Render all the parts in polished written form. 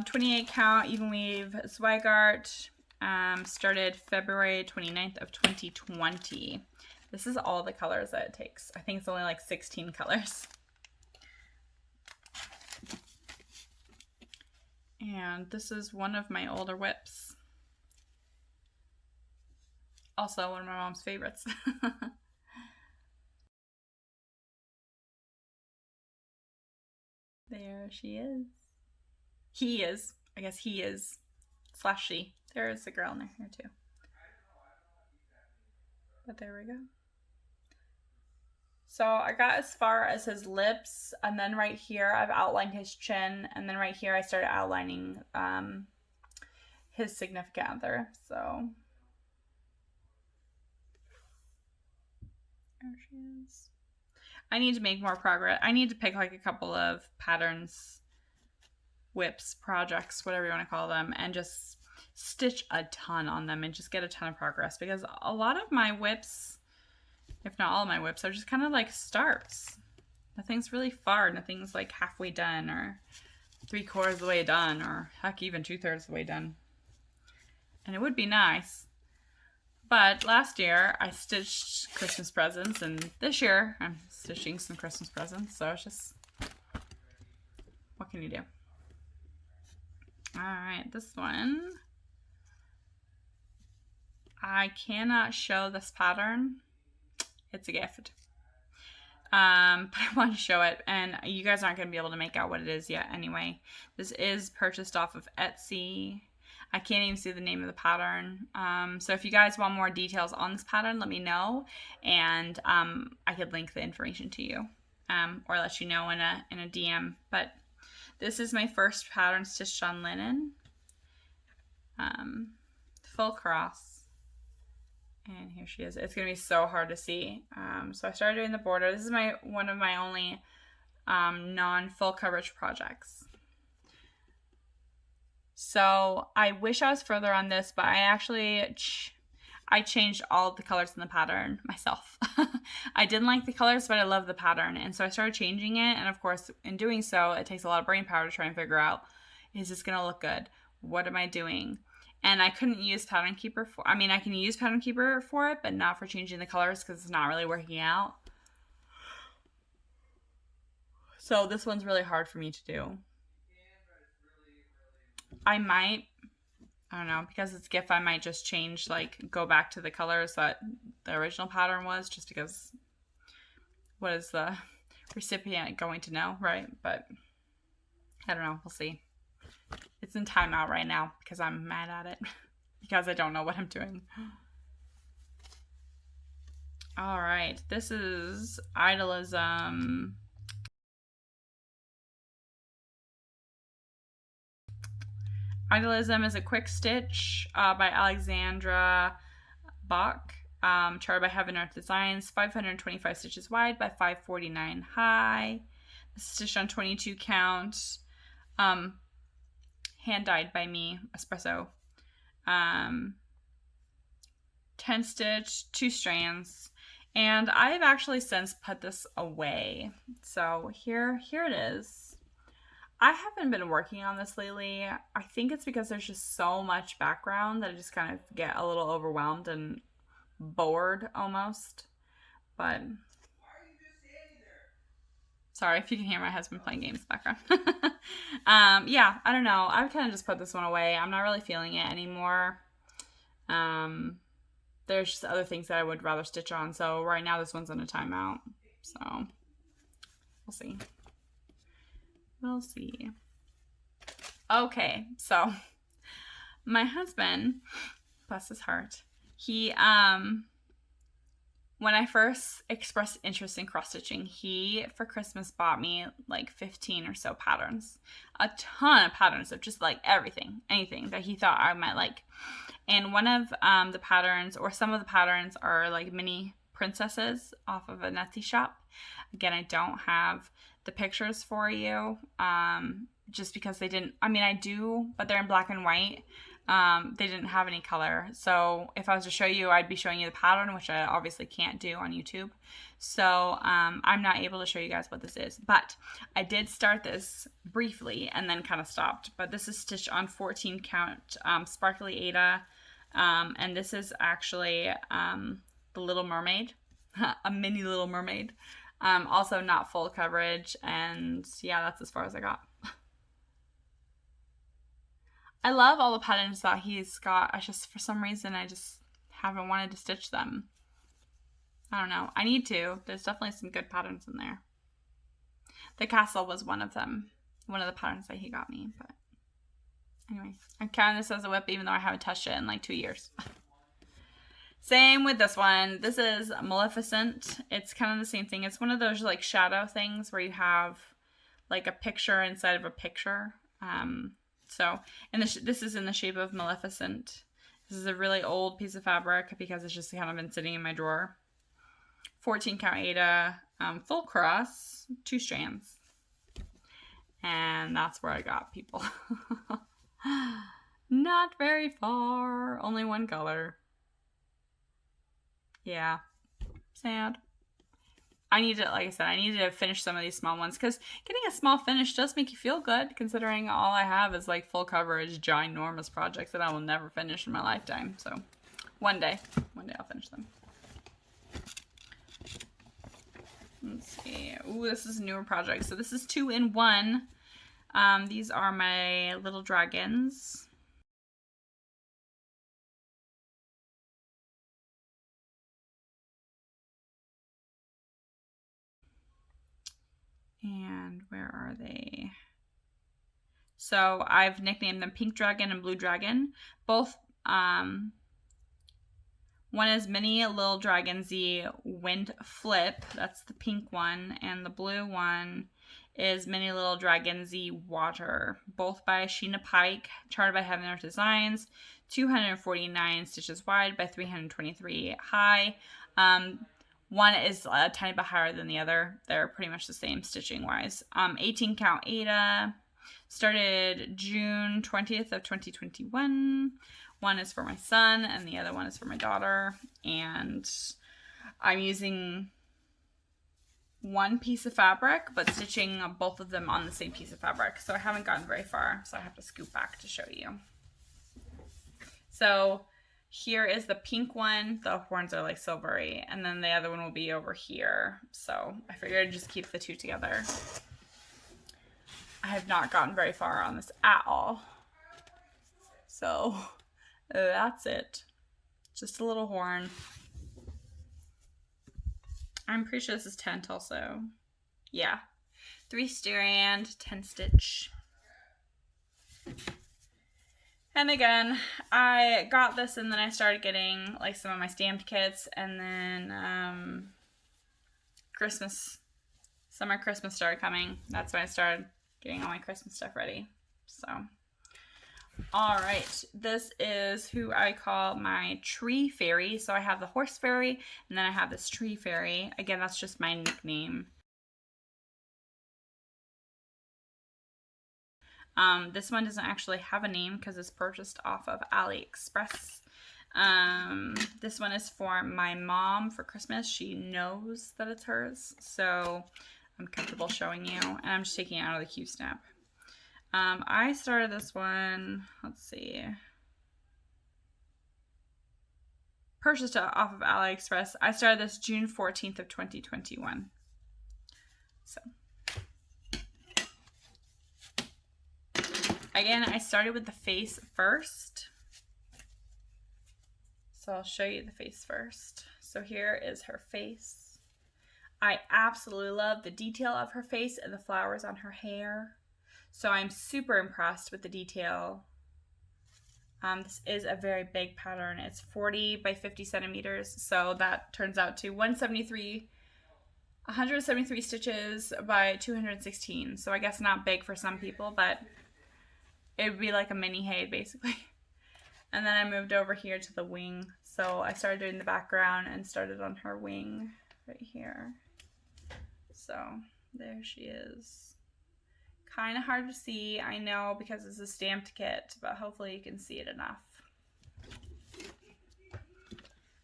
28 count even weave Zweigart. Started February 29th of 2020. This is all the colors that it takes. I think it's only like 16 colors. And this is one of my older WIPs. Also one of my mom's favorites. There she is. He is. I guess he is. / she. There is a girl in here too. But there we go. So I got as far as his lips, and then right here I've outlined his chin, and then right here I started outlining his significant other. So there she is. I need to make more progress. I need to pick like a couple of patterns, WIPs, projects, whatever you want to call them, and just stitch a ton on them and just get a ton of progress, because a lot of my WIPs, if not all of my WIPs, are just kind of like starts. Nothing's really far. Nothing's like halfway done or 3/4 of the way done, or heck, even 2/3 of the way done. And it would be nice. But last year I stitched Christmas presents, and this year I'm stitching some Christmas presents. So it's just, what can you do? All right, this one. I cannot show this pattern. It's a gift. But I want to show it, and you guys aren't going to be able to make out what it is yet anyway. This is purchased off of Etsy. I can't even see the name of the pattern. So if you guys want more details on this pattern, let me know, and I could link the information to you, or let you know in a DM. But this is my first pattern stitched on linen. Full cross. And here she is. It's going to be so hard to see. So I started doing the border. This is one of my only non-full coverage projects. So I wish I was further on this, but I actually I changed all of the colors in the pattern myself. I didn't like the colors, but I love the pattern. And so I started changing it. And of course, in doing so, it takes a lot of brain power to try and figure out, is this going to look good? What am I doing? And I couldn't use Pattern Keeper for, I mean, I can use Pattern Keeper for it, but not for changing the colors because it's not really working out. So this one's really hard for me to do. I don't know, because it's GIF, I might just change, like, go back to the colors that the original pattern was, just because what is the recipient going to know, right? But I don't know, we'll see. It's in timeout right now because I'm mad at it because I don't know what I'm doing. All right, this is Idolism. Idolism is a quick stitch by Alexandra Bach, charted by Heaven Earth Designs, 525 stitches wide by 549 high. This is stitched on 22 count, hand dyed by me, espresso. 10 stitch, 2 strands, and I've actually since put this away. So here it is. I haven't been working on this lately. I think it's because there's just so much background that I just kind of get a little overwhelmed and bored almost. But sorry if you can hear my husband playing games in the background. Yeah, I don't know. I would kind of just put this one away. I'm not really feeling it anymore. There's just other things that I would rather stitch on. So right now this one's in a timeout. So we'll see. We'll see. Okay, so my husband, bless his heart, he, when I first expressed interest in cross-stitching, he, for Christmas, bought me like 15 or so patterns. A ton of patterns of just like everything, anything that he thought I might like. And one of the patterns, or some of the patterns, are like mini princesses off of an Etsy shop. Again, I don't have the pictures for you, just because they didn't, I mean, I do, but they're in black and white. They didn't have any color. So if I was to show you, I'd be showing you the pattern, which I obviously can't do on YouTube. So I'm not able to show you guys what this is. But I did start this briefly and then kind of stopped. But this is stitched on 14 count Sparkly Ada. And this is actually the Little Mermaid. A mini Little Mermaid. Also not full coverage. And yeah, that's as far as I got. I love all the patterns that he's got. I just, for some reason, I just haven't wanted to stitch them. I don't know. I need to. There's definitely some good patterns in there. The castle was one of them. One of the patterns that he got me. But anyway, I'm counting this as a WIP even though I haven't touched it in like 2 years. Same with this one. This is Maleficent. It's kind of the same thing. It's one of those like shadow things where you have like a picture inside of a picture. So, and this is in the shape of Maleficent. This is a really old piece of fabric because it's just kind of been sitting in my drawer. 14 count Ada, full cross, 2 strands. And that's where I got, people. Not very far, only one color. Yeah, sad. I need to, like I said, I need to finish some of these small ones because getting a small finish does make you feel good considering all I have is like full coverage, ginormous projects that I will never finish in my lifetime. So one day I'll finish them. Let's see. Ooh, this is a newer project. So this is 2 in 1. These are my little dragons. And where are they? So I've nicknamed them Pink Dragon and Blue Dragon. Both, one is Mini Little Dragon Z Wind Flip. That's the pink one. And the blue one is Mini Little Dragon Z Water. Both by Sheena Pike, charted by Heaven Earth Designs. 249 stitches wide by 323 high. One is a tiny bit higher than the other. They're pretty much the same stitching wise. 18 count Ada. Started June 20th of 2021. One is for my son and the other one is for my daughter. And I'm using one piece of fabric, but stitching both of them on the same piece of fabric. So I haven't gotten very far, so I have to scoot back to show you. So here is the pink one. The horns are like silvery. And then the other one will be over here. So I figured I'd just keep the two together. I have not gotten very far on this at all. So that's it. Just a little horn. I'm pretty sure this is 10 also. Yeah. 3 strand, 10 stitch. And again, I got this and then I started getting like some of my stamped kits, and then summer Christmas started coming. That's when I started getting all my Christmas stuff ready. So, all right, this is who I call my tree fairy. So I have the horse fairy and then I have this tree fairy. Again, that's just my nickname. This one doesn't actually have a name because it's purchased off of AliExpress. This one is for my mom for Christmas. She knows that it's hers, so I'm comfortable showing you. And I'm just taking it out of the Q-snap. I started this one, let's see. Purchased it off of AliExpress. I started this June 14th of 2021. So. Again, I started with the face first. So I'll show you the face first. So here is her face. I absolutely love the detail of her face and the flowers on her hair. So I'm super impressed with the detail. This is a very big pattern. It's 40 by 50 centimeters. So that turns out to 173 stitches by 216. So I guess not big for some people, but it would be like a mini Haid basically. And then I moved over here to the wing. So I started doing the background and started on her wing right here. So there she is. kind of hard to see, I know, because it's a stamped kit, but hopefully you can see it enough.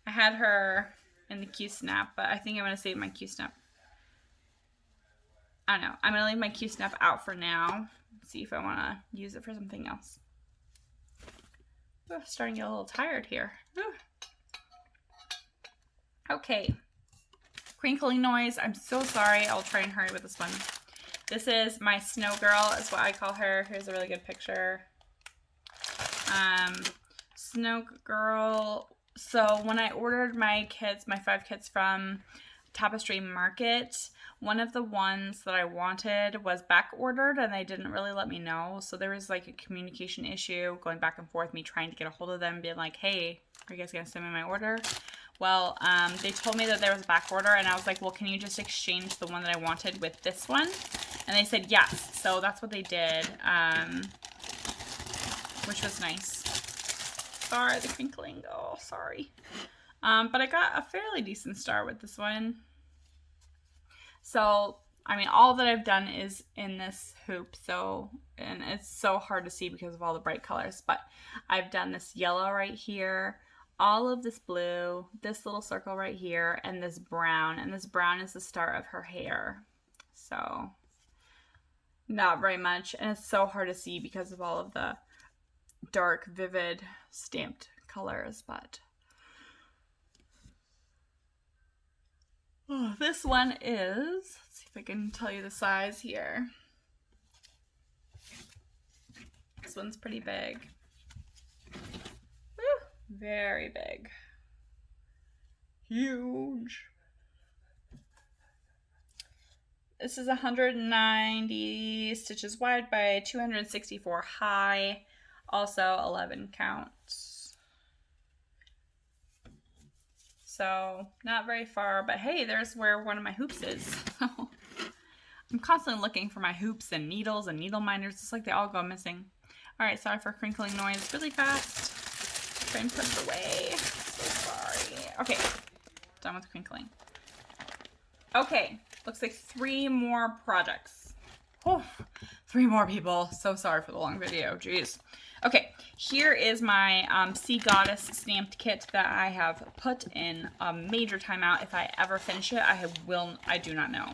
I had her in the Q-Snap, but I think I'm going to save my Q-Snap. I don't know. I'm going to leave my Q-Snap out for now. See if I want to use it for something else. Oh, starting to get a little tired here. Ooh. Okay. Crinkling noise. I'm so sorry. I'll try and hurry with this one. This is my snow girl, is what I call her. Here's a really good picture. Snow girl. So when I ordered my kits, my 5 kits from Tapestry Market, one of the ones that I wanted was back ordered and they didn't really let me know. So there was like a communication issue going back and forth, me trying to get a hold of them, being like, hey, are you guys gonna send me my order? Well, they told me that there was a back order and I was like, well, can you just exchange the one that I wanted with this one? And they said yes. So that's what they did, which was nice. Sorry, the crinkling. Oh, sorry. But I got a fairly decent start with this one. So, I mean, all that I've done is in this hoop. So, and it's so hard to see because of all the bright colors. But I've done this yellow right here, all of this blue, this little circle right here, and this brown. And this brown is the start of her hair. So, not very much. And it's so hard to see because of all of the dark, vivid, stamped colors. But oh, this one is, let's see if I can tell you the size here. This one's pretty big. Woo, very big. Huge. This is 190 stitches wide by 264 high. Also 11 counts. So not very far, but hey, there's where one of my hoops is. I'm constantly looking for my hoops and needles and needle minders. It's like they all go missing. All right, sorry for crinkling noise really fast. Try and put it away. So sorry. Okay, done with crinkling. Okay, looks like 3 more projects. Oh, 3 more people. So sorry for the long video. Jeez. Okay, here is my Sea Goddess stamped kit that I have put in a major timeout. If I ever finish it, I do not know.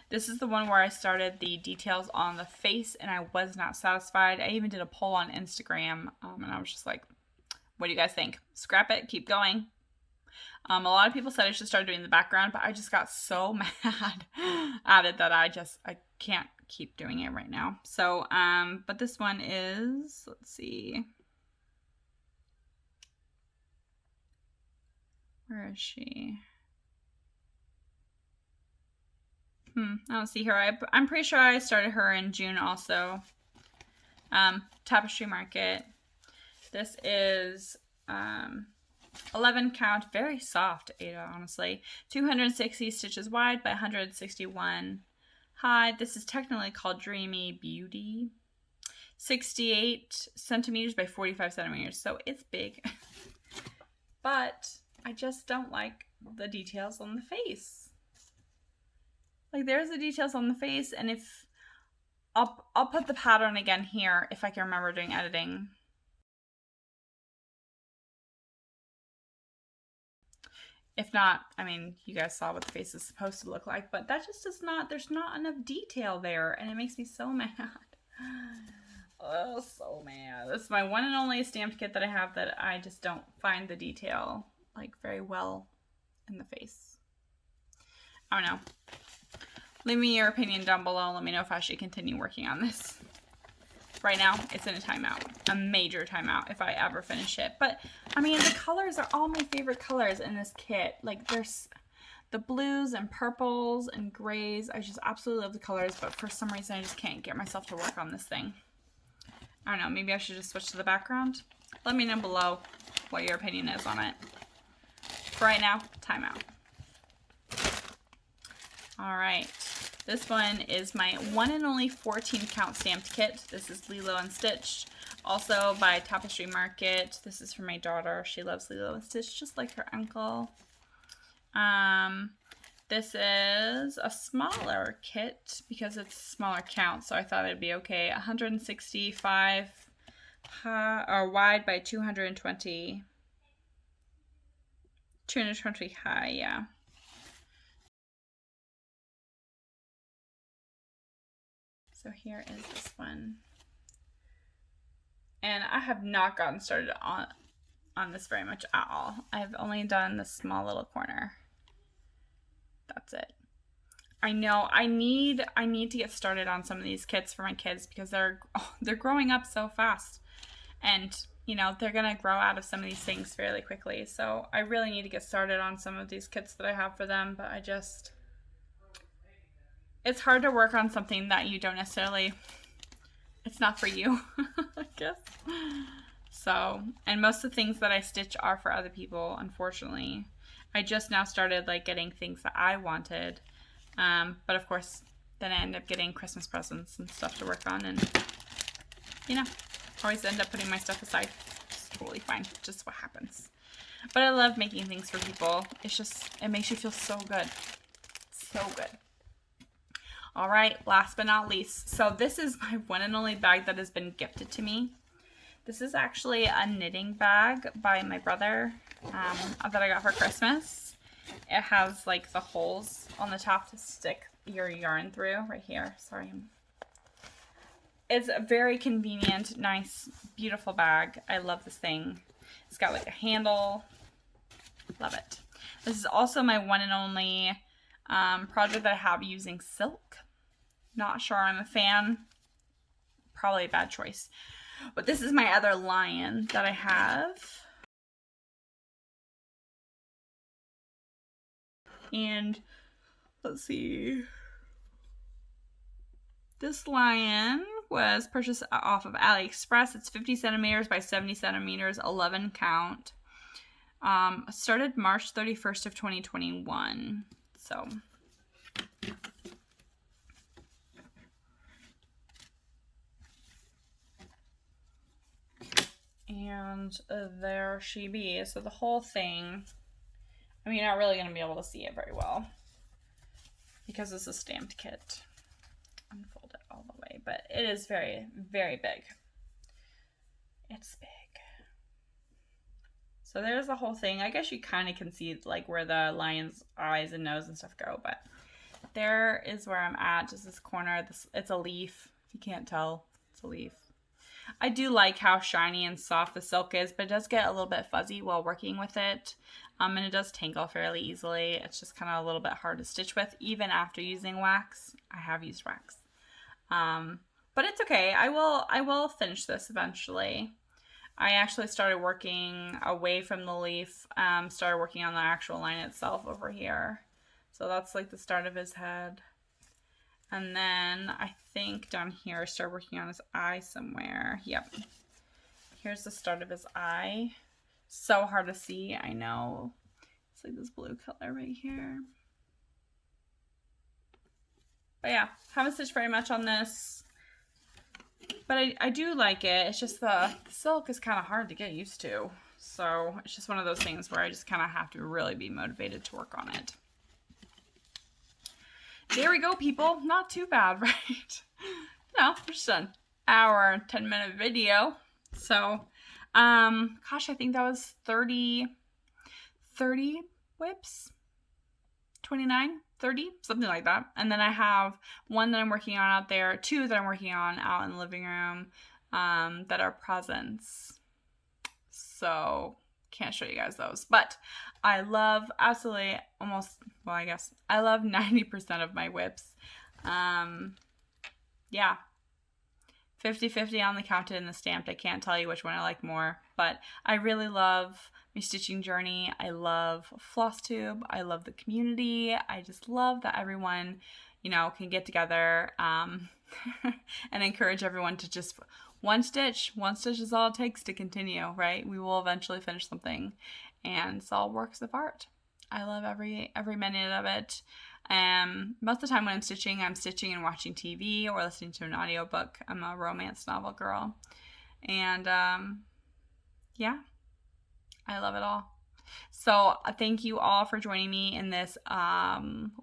This is the one where I started the details on the face and I was not satisfied. I even did a poll on Instagram and I was just like, what do you guys think? Scrap it, keep going. A lot of people said I should start doing the background, but I just got so mad at it that I can't keep doing it right now. So, but this one is, let's see. Where is she? I don't see her. I'm pretty sure I started her in June also. Tapestry Market. This is 11 count, very soft Ada, honestly. 260 stitches wide by 161 high. This is technically called Dreamy Beauty. 68 centimeters by 45 centimeters, so it's big. But I just don't like the details on the face. Like, there's the details on the face, and if I'll put the pattern again here if I can remember doing editing. If not, I mean, you guys saw what the face is supposed to look like, but that just does not, there's not enough detail there, and it makes me so mad. Oh, so mad. This is my one and only stamped kit that I have that I just don't find the detail, like, very well in the face. I don't know. Leave me your opinion down below. Let me know if I should continue working on this. Right now, it's in a timeout. A major timeout if I ever finish it. But, I mean, the colors are all my favorite colors in this kit. Like, there's the blues and purples and grays. I just absolutely love the colors, but for some reason, I just can't get myself to work on this thing. I don't know. Maybe I should just switch to the background. Let me know below what your opinion is on it. For right now, timeout. All right. This one is my one and only 14 count stamped kit. This is Lilo and Stitch, also by Tapestry Market. This is for my daughter. She loves Lilo and Stitch just like her uncle. This is a smaller kit because it's smaller count, so I thought it'd be okay. 165 high, or wide by 220 high, yeah. So here is this one. And I have not gotten started on this very much at all. I've only done this small little corner. That's it. I know I need to get started on some of these kits for my kids because they're growing up so fast, and you know they're gonna grow out of some of these things fairly quickly. So I really need to get started on some of these kits that I have for them. But it's hard to work on something that you don't necessarily. It's not for you, I guess. So, and most of the things that I stitch are for other people, unfortunately. I just now started like getting things that I wanted. But of course, then I end up getting Christmas presents and stuff to work on, and you know, always end up putting my stuff aside. It's totally fine, just what happens. But I love making things for people. It's just, it makes you feel so good. So good. All right, last but not least. So this is my one and only bag that has been gifted to me. This is actually a knitting bag by my brother that I got for Christmas. It has like the holes on the top to stick your yarn through right here. Sorry. It's a very convenient, nice, beautiful bag. I love this thing. It's got like a handle. Love it. This is also my one and only project that I have using silk. Not sure I'm a fan. Probably a bad choice. But this is my other lion that I have. And let's see. This lion was purchased off of AliExpress. It's 50 centimeters by 70 centimeters, 11 count. Started March 31st of 2021. So and there she be. So the whole thing, I mean, you're not really going to be able to see it very well because it's a stamped kit. Unfold it all the way, but it is very, very big. It's big. So there's the whole thing. I guess you kind of can see like where the lion's eyes and nose and stuff go, but there is where I'm at, just this corner. It's a leaf. If you can't tell, it's a leaf. I do like how shiny and soft the silk is, but it does get a little bit fuzzy while working with it. And it does tangle fairly easily. It's just kind of a little bit hard to stitch with, even after using wax. I have used wax. But it's okay. I will finish this eventually. I actually started working away from the leaf, started working on the actual line itself over here. So that's like the start of his head. And then I think down here I started working on his eye somewhere. Yep. Here's the start of his eye. So hard to see, I know. It's like this blue color right here. But yeah, haven't stitched very much on this. But I do like it. It's just the silk is kind of hard to get used to. So it's just one of those things where I just kind of have to really be motivated to work on it. There we go, people. Not too bad, right? No, just an hour and 10-minute video. So, gosh, I think that was 30 WIPs? 29? 30? Something like that. And then I have one that I'm working on out there, two that I'm working on out in the living room that are presents. So, can't show you guys those. But I love absolutely almost, well, I guess I love 90% of my WIPs. Yeah. 50-50 on the counted and the stamped. I can't tell you which one I like more, but I really love my stitching journey. I love Flosstube. I love the community. I just love that everyone, you know, can get together and encourage everyone to just one stitch is all it takes to continue, right? We will eventually finish something, and it's all works of art. I love every minute of it. Most of the time when I'm stitching and watching TV or listening to an audiobook. I'm a romance novel girl. And yeah, I love it all. So thank you all for joining me in this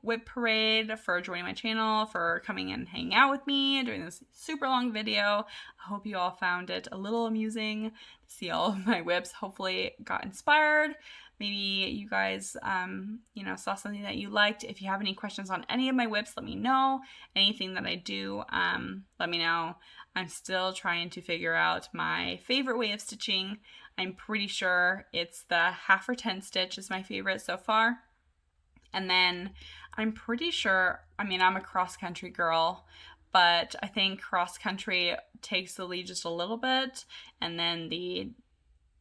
WIP parade, for joining my channel, for coming and hanging out with me, doing this super long video. I hope you all found it a little amusing to see all of my WIPs. Hopefully got inspired. Maybe you guys, saw something that you liked. If you have any questions on any of my WIPs, let me know. Anything that I do, let me know. I'm still trying to figure out my favorite way of stitching. I'm pretty sure it's the 1/2 or 10 stitch is my favorite so far. And then I'm pretty sure, I'm a cross-country girl, but I think cross-country takes the lead just a little bit, and then the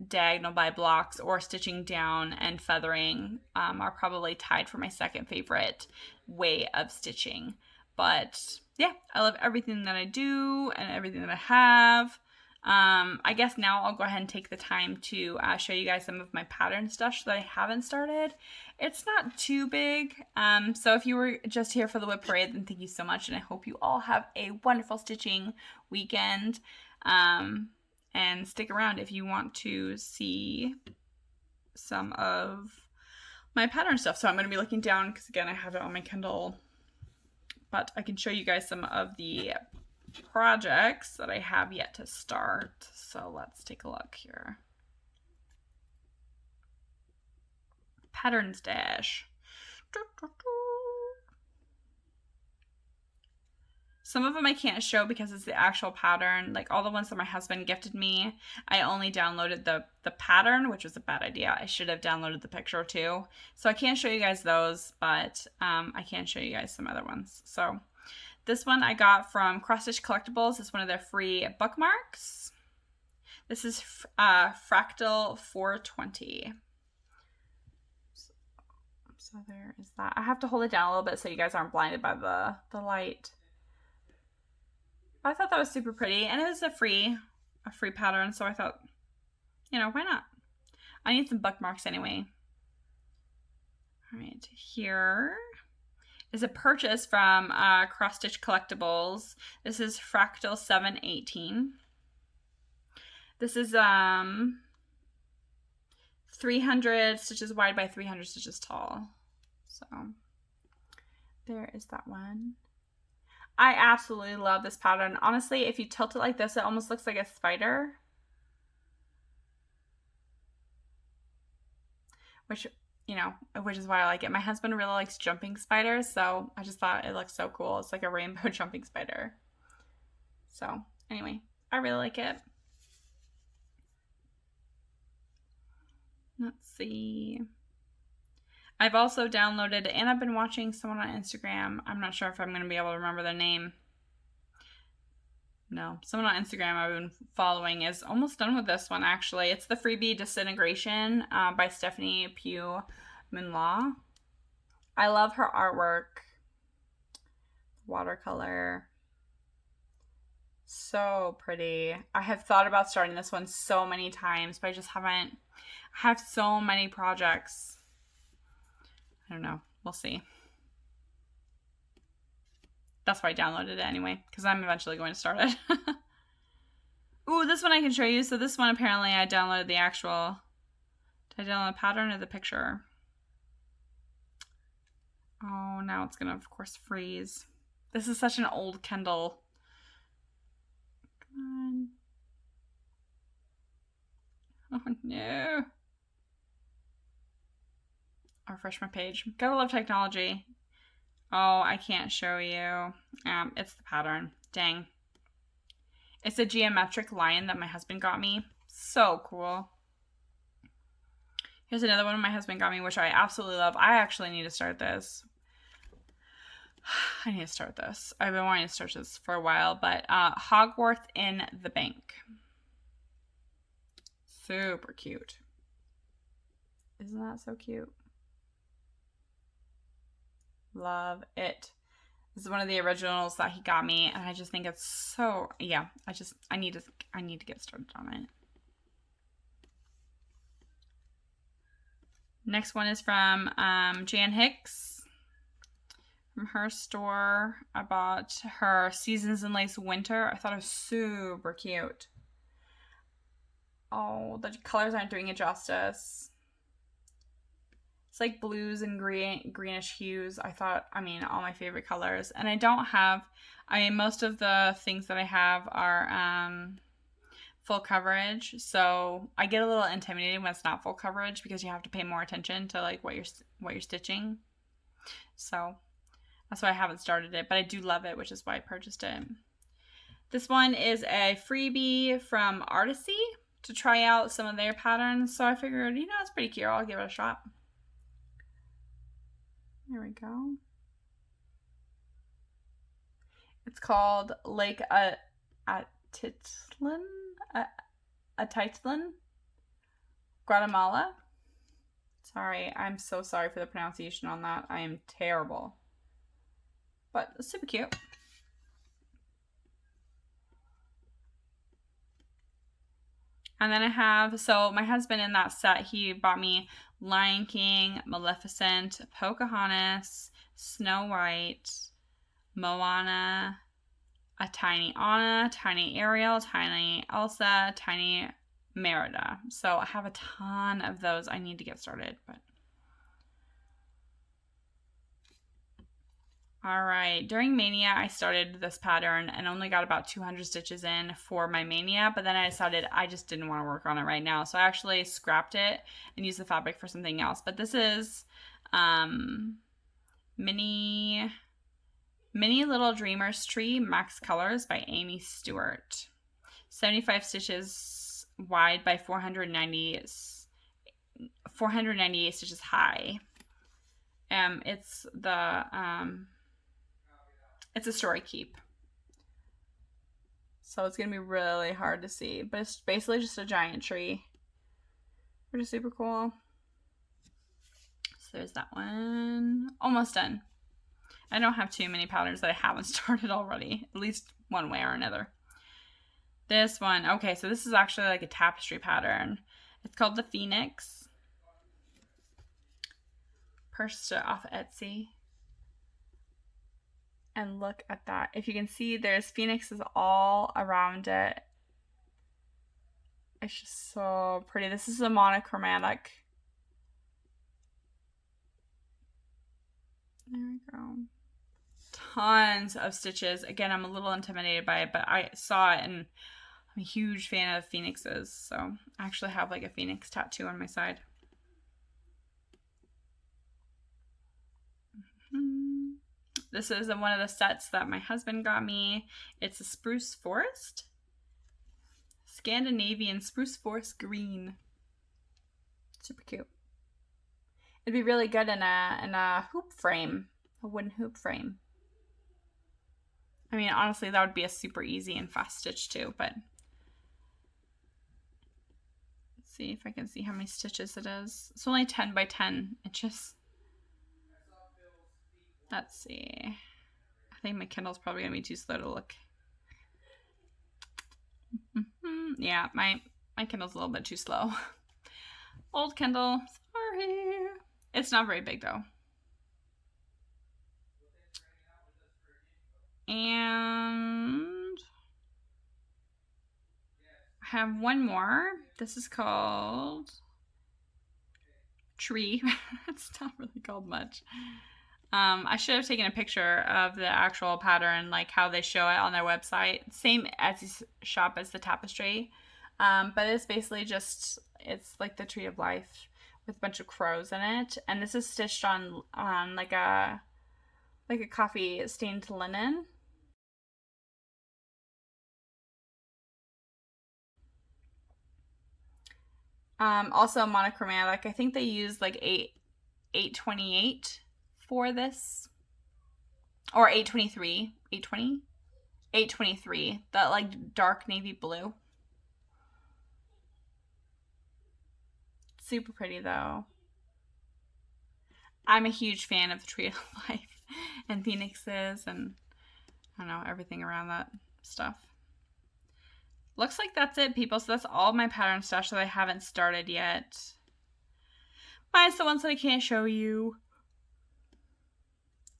diagonal by blocks or stitching down and feathering are probably tied for my second favorite way of stitching. But yeah, I love everything that I do and everything that I have. I guess now I'll go ahead and take the time to show you guys some of my pattern stuff that I haven't started. It's not too big, so if you were just here for the WIP parade, then thank you so much, and I hope you all have a wonderful stitching weekend. And stick around if you want to see some of my pattern stuff. So I'm going to be looking down because, again, I have it on my Kindle. But I can show you guys some of the projects that I have yet to start. So let's take a look here. Pattern stash. Some of them I can't show because it's the actual pattern. Like all the ones that my husband gifted me, I only downloaded the pattern, which was a bad idea. I should have downloaded the picture too. So I can't show you guys those, but I can show you guys some other ones. So this one I got from Cross Stitch Collectibles. It's one of their free bookmarks. This is Fractal 420. So there is that. I have to hold it down a little bit so you guys aren't blinded by the light. I thought that was super pretty, and it was a free pattern, so I thought, why not? I need some bookmarks anyway. All right, here is a purchase from Cross Stitch Collectibles. This is Fractal 718. This is 300 stitches wide by 300 stitches tall. So there is that one. I absolutely love this pattern. Honestly, if you tilt it like this, it almost looks like a spider. Which is why I like it. My husband really likes jumping spiders, so I just thought it looked so cool. It's like a rainbow jumping spider. So anyway, I really like it. Let's see. I've also downloaded, and I've been watching someone on Instagram. I'm not sure if I'm going to be able to remember their name. No, someone on Instagram I've been following is almost done with this one, actually. It's the freebie Disintegration by Stephanie Pui-Mun. I love her artwork. Watercolor. So pretty. I have thought about starting this one so many times, but I just haven't. I have so many projects. I don't know. We'll see. That's why I downloaded it anyway, because I'm eventually going to start it. Ooh, this one I can show you. So this one, apparently, I downloaded the actual... Did I download the pattern or the picture? Oh, now it's going to, of course, freeze. This is such an old Kindle. Come on. Oh, no. I'll refresh my page. Gotta love technology. Oh, I can't show you. It's the pattern. Dang. It's a geometric lion that my husband got me. So cool. Here's another one my husband got me, which I absolutely love. I actually need to start this. I need to start this. I've been wanting to start this for a while, but Hogwarts in the Bank. Super cute. Isn't that so cute? Love it. This is one of the originals that he got me, and I just think it's so, yeah, I need to get started on it. Next one is from Jan Hicks. From her store. I bought her Seasons in Lace Winter. I thought it was super cute. Oh, the colors aren't doing it justice. It's like blues and greenish hues. I mean, all my favorite colors. And I don't have, I mean, most of the things that I have are full coverage. So I get a little intimidated when it's not full coverage because you have to pay more attention to like what you're stitching. So that's why I haven't started it, but I do love it, which is why I purchased it. This one is a freebie from Artisy to try out some of their patterns. So I figured, you know, it's pretty cute. I'll give it a shot. There we go. It's called Lake Atitlan, Guatemala. Sorry, I'm so sorry for the pronunciation on that. I am terrible. But it's super cute. And then I have, so my husband in that set, he bought me Lion King, Maleficent, Pocahontas, Snow White, Moana, a tiny Anna, tiny Ariel, tiny Elsa, tiny Merida. So I have a ton of those. I need to get started, but. All right, during Mania, I started this pattern and only got about 200 stitches in for my Mania, but then I decided I just didn't want to work on it right now. So I actually scrapped it and used the fabric for something else. But this is Mini Little Dreamers Tree Max Colors by Amy Stewart. 75 stitches wide by 498 stitches high. It's a story keep. So it's going to be really hard to see. But it's basically just a giant tree. Which is super cool. So there's that one. Almost done. I don't have too many patterns that I haven't started already. At least one way or another. This one. Okay, so this is actually like a tapestry pattern. It's called the Phoenix. Purchased it off Etsy. And look at that. If you can see, there's phoenixes all around it. It's just so pretty. This is a monochromatic. There we go. Tons of stitches. Again, I'm a little intimidated by it, but I saw it and I'm a huge fan of phoenixes. So I actually have like a phoenix tattoo on my side. This is one of the sets that my husband got me. It's a spruce forest. Scandinavian spruce forest green. Super cute. It'd be really good in a hoop frame. A wooden hoop frame. I mean, honestly, that would be a super easy and fast stitch too, but let's see if I can see how many stitches it is. It's only 10 by 10 inches. Let's see. I think my Kindle's probably going to be too slow to look. Yeah, my Kindle's a little bit too slow. Old Kindle. Sorry. It's not very big, though. And I have one more. This is called Tree. It's not really called much. I should have taken a picture of the actual pattern, like how they show it on their website. Same Etsy shop as the tapestry. But it's basically just, it's like the tree of life with a bunch of crows in it. And this is stitched on like a coffee stained linen. Also monochromatic. I think they use like 828 for this, or 823, 823, that like dark navy blue. Super pretty though. I'm a huge fan of the Tree of Life and phoenixes and I don't know, everything around that stuff. Looks like that's it, people. So that's all my pattern stash that I haven't started yet. Minus the ones that I can't show you.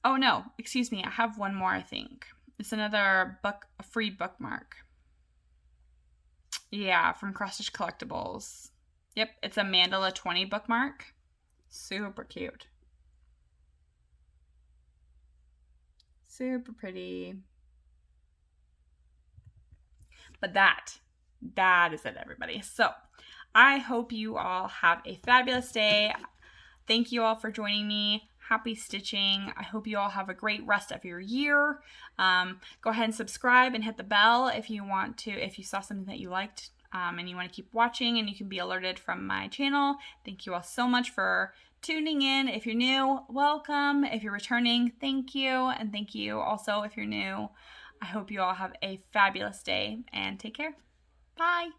Oh no, excuse me. I have one more, I think. It's another a free bookmark. Yeah, from Cross Stitch Collectibles. Yep, it's a Mandala 20 bookmark. Super cute. Super pretty. But that is it, everybody. So I hope you all have a fabulous day. Thank you all for joining me. Happy stitching. I hope you all have a great rest of your year. Go ahead and subscribe and hit the bell if you want to, if you saw something that you liked and you want to keep watching and you can be alerted from my channel. Thank you all so much for tuning in. If you're new, welcome. If you're returning, thank you. And thank you also if you're new. I hope you all have a fabulous day and take care. Bye.